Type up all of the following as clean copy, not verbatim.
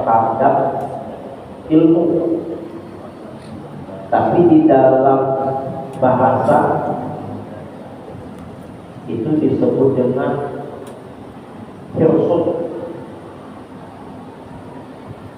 terhadap ilmu. Tapi di dalam bahasa itu disebut dengan hirsun,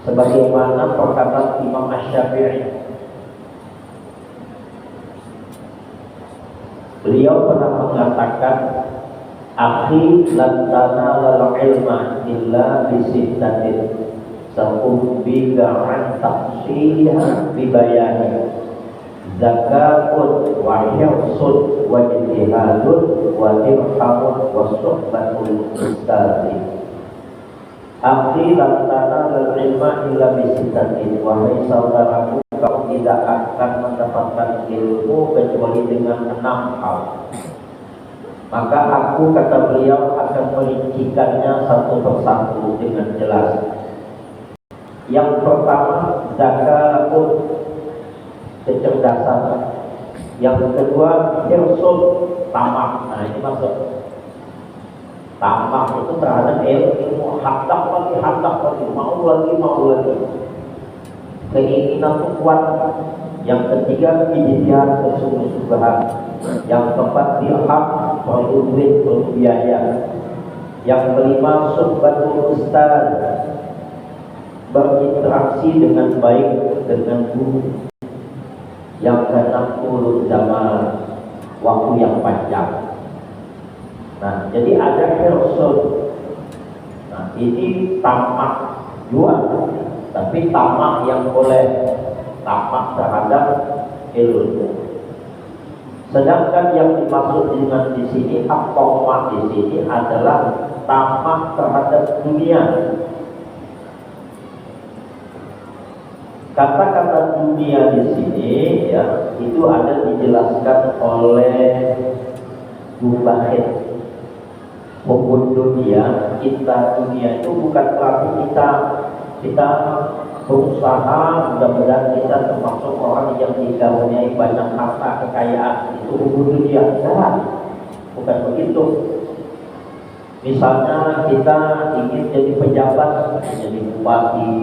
sebagaimana perkataan Imam Asy-Syafi'i. Beliau pernah mengatakan, akhi lan tanalal ilma illa bisittatin saqum bika an tafsiliha bibayani zakatun wa hirsun wa ijtihadun wa dirhamun wa suhbatul ustazi. Akhi lan tanalal ilma illa bisittatin, wahai saudaraku, kau tidak akan mendapatkan ilmu kecuali dengan 6 hal. Maka aku, kata beliau, akan merincikannya satu persatu dengan jelas. Yang pertama, zakatun, kecerdasan. Yang kedua, hirsun, tamak. Nah, ini maksud tamak itu terhadap ilmu, hadak lagi, mau lagi. Keinginan itu kuat. Yang ketiga, ijtihad, kesungguh-sungguhan. Yang keempat, dirham, perlu duit, perlu biaya. Yang kelima, suhbatul ustaz, berinteraksi dengan baik dengan guru. Yang keenam, ulul zaman, waktu yang panjang. Nah, jadi ada hirsun. Nah, ini tamak jual. Tapi tamak yang boleh, tamak terhadap ilmu. Sedangkan yang dimaksud dengan di sini, tamak di sini adalah tamak terhadap dunia. Kata-kata dunia di sini ya, itu ada dijelaskan oleh Mubahid. Hukum dunia, kita dunia itu bukan berarti kita berusaha, mudah-mudahan kita termasuk orang yang dikaruniai banyak harta kekayaan, itu hukum dunia. Nah, bukan begitu. Misalnya kita ingin jadi pejabat, jadi bupati,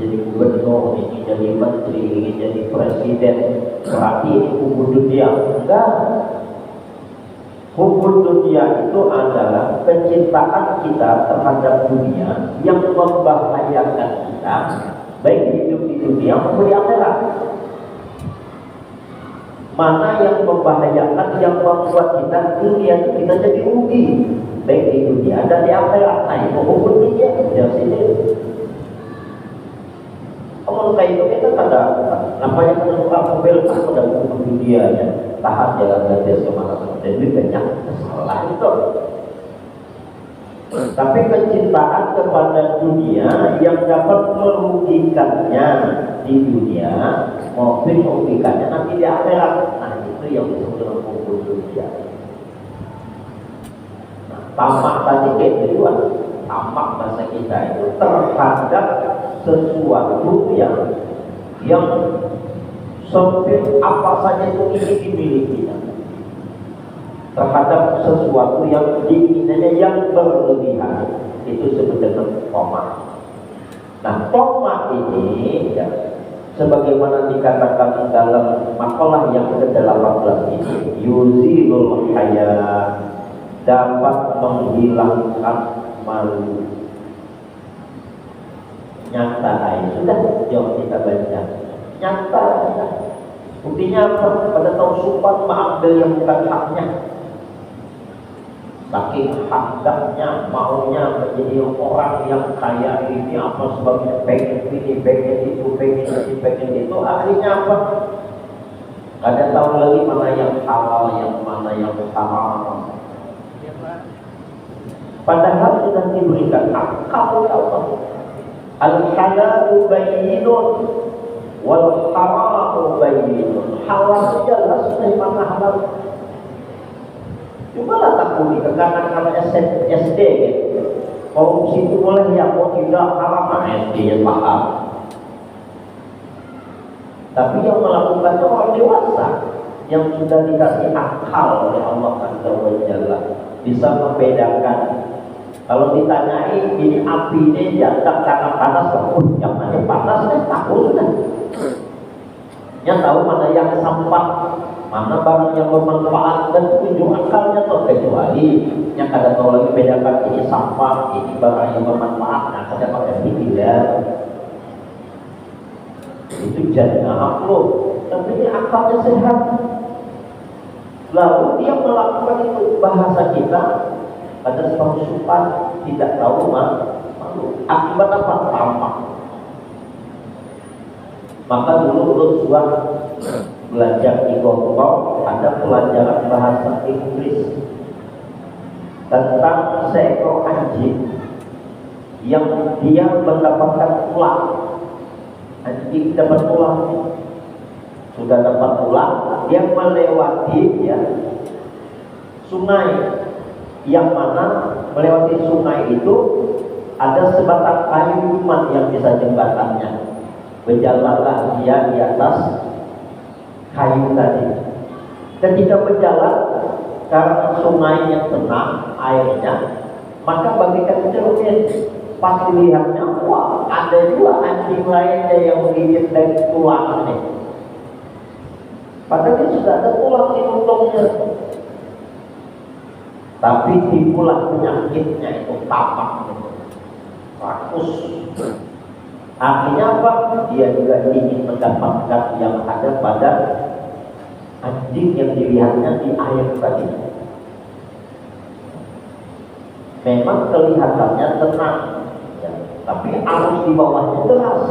jadi gubernur, ini jadi menteri, ini jadi presiden, berarti ini hukum dunia. Enggak. Hukum dunia itu adalah kecintaan kita terhadap dunia yang membahayakan kita, baik hidup di dunia maupun di akhirat. Mana yang membahayakan, yang membuat kita dunia kita jadi rugi, baik di dunia dan di akhirat. Nah, itu hukum dunia dari sini. Kalau kayak itu kita ada namanya menentukan mobil pada hukum dunianya. Tahan jalan gatis kemana dan itu banyak salah itu. Tapi kecintaan kepada dunia yang dapat merugikannya di dunia maupun merugikannya nanti di akhirat. Nah, itu yang disebut dengan hukum dunia. Nah, tamak tadi itu tamak bahasa kita itu terhadap sesuatu yang sempit, apa saja itu ingin dimiliki, terhadap sesuatu yang diinginkannya yang berlebihan, itu sebetulnya tamak. Nah, tamak ini ya, sebagaimana dikatakan dalam makalah yang ke-18 ini, yuzilul haya, dapat menghilangkan malu. Nyata, sudah jauh kita baca. Nyata, buktinya apa? Pada tahun sumpah mengambil yang bukan haknya, saking haknya, maunya menjadi orang yang kaya ini apa sebabnya, pengen ini, pengen itu, pengen ini, pengen itu, akhirnya apa? Ada tahu lagi mana yang halal, yang mana yang haram. Padahal sudah diberikan hak oleh Allah. Al-halalu bayyinun wal haramu bayyinun. Halal jelas, dari mana halal. Cobalah takuni ke kanak-kanak SD gitu. Korupsi itu boleh ya, mau tidak haram, SD yang paham. Tapi yang melakukannya orang dewasa yang sudah dikasih akal oleh Allah Azza wa Jalla, bisa membedakan Kalau ditanyai ini api ini jatuh karena panas, yang mana panas takut sudah. Yang tahu mana yang sampah, mana barang yang bermanfaat dan tunjuk akalnya tuh, kecuali yang kada tahu lagi bedakan ini sampah, ini barang yang bermanfaat, nah kada pakai pikiran. Itu jadi akal, tapi ini akalnya sehat. Lalu dia melakukan itu, bahasa kita ada sebab supan tidak tahu malu. Akibat apa? Tamak. Maka dulu belajar di Gongkong ada pelajaran bahasa Inggris tentang seekor anjing yang dia mendapatkan tulang. Anjing dapat tulang, sudah dapat tulang, dia melewati sungai, yang mana melewati sungai itu ada sebatang kayu cuma yang bisa jembatannya. Berjalanlah dia di atas kayu tadi. Ketika berjalan, karena sungai yang tenang airnya, maka bagikan cermin. Pas lihatnya, wah ada juga anjing lainnya yang menggigit dari tulang ini. Padahal dia sudah ada tulang di lututnya. Tapi timbullah penyakitnya itu tapak, rakus. Akhirnya apa? Dia juga ingin mendapatkan yang ada pada anjing yang dilihatnya di air tadi. Memang kelihatannya tenang, tapi arus di bawahnya deras.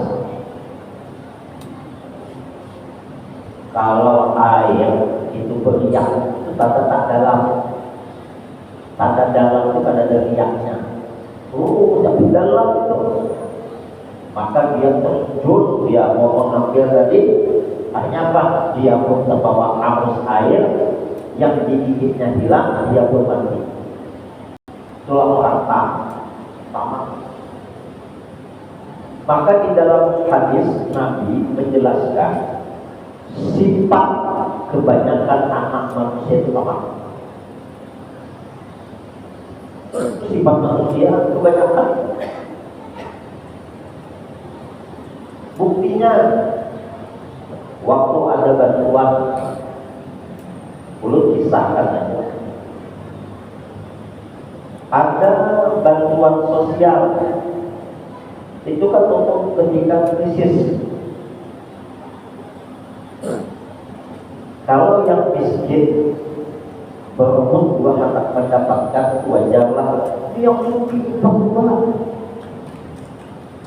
Kalau air itu beriak, itu tanda dalam. Tanda dalam itu ada riaknya. Tapi dalam itu. Maka dia terjun, dia mau mengambil tadi. Akhirnya apa? Dia pun terbawa arus air, yang digigitnya hilang, dia pun mati. Itulah orang tamak. Maka di dalam hadis Nabi menjelaskan sifat kebanyakan anak manusia itu apa? Sifat manusia kebanyakan. Buktinya waktu ada bantuan, belum kisahkan aja. Ada bantuan sosial, itu kan untuk ketika krisis. Kalau yang miskin berebut dua hak mendapatkan, wajarlah yang suki bantuan.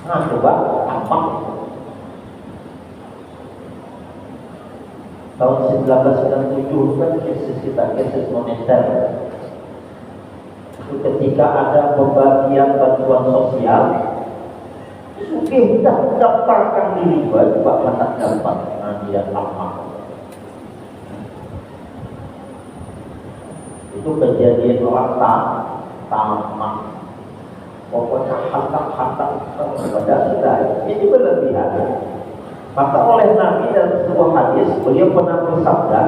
Nah coba apa? Tahun 1997 kan krisis moneter. Itu ketika ada pembagian bantuan sosial, sudah daftarkan diri coba kata dapat dia lama. Itu kejadian orang tamak. Pokoknya hantar pada sudah ini berlebihan. Maka oleh Nabi dalam sebuah hadis, beliau pernah bersabda,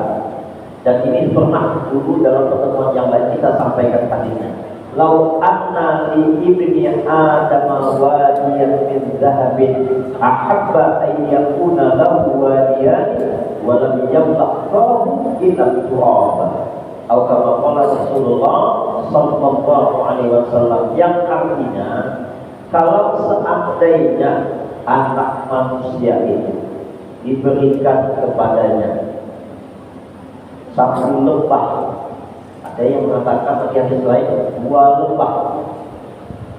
dan ini pernah dulu dalam pertemuan yang lain kita sampaikan hadisnya. Lau anna li ibni Adam wadiyan min zahabin ahabba an yakuna lahu wadiyan wa lam yamlaqahu illa turab. Atau kama qala Rasulullah sallallahu alaihi wasallam, yang artinya kalau seandainya anak manusia ini diberikan kepadanya satu lembah, ada yang mengatakan bagi hadis lain 2 lembah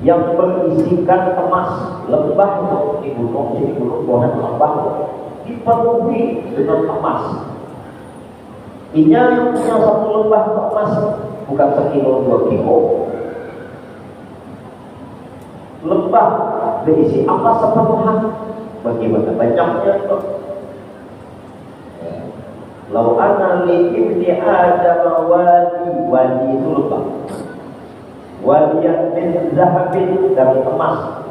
yang berisikan emas. Lembah itu di gunung pohon lembah dipenuhi dengan emas. Inya yang punya satu lembah emas bukan 1 kilo 2 kilo. Lembah berisi apa sepenuhan? Bagaimana banyaknya itu? Lau anna li ibni Adam wadi itu lembah. Wadiyan min zahabin, dari emas.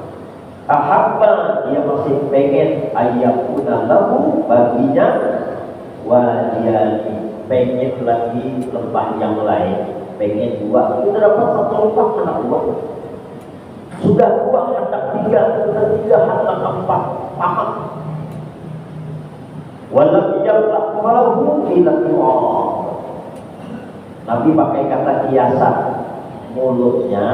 Ahabba, dia masih pengen ayyakuna lahu, baginya wadiyani, pengen lagi lembah yang lain, pengen 2. Itu dapat 1 lembah anak 2. Sudah dua hendak tiga, sudah tiga hendak empat, paham. Walam yamlak mahu ila Allah. Nabi pakai kata kiasan, mulutnya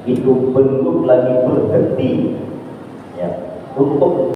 itu belum lagi berhenti ya untuk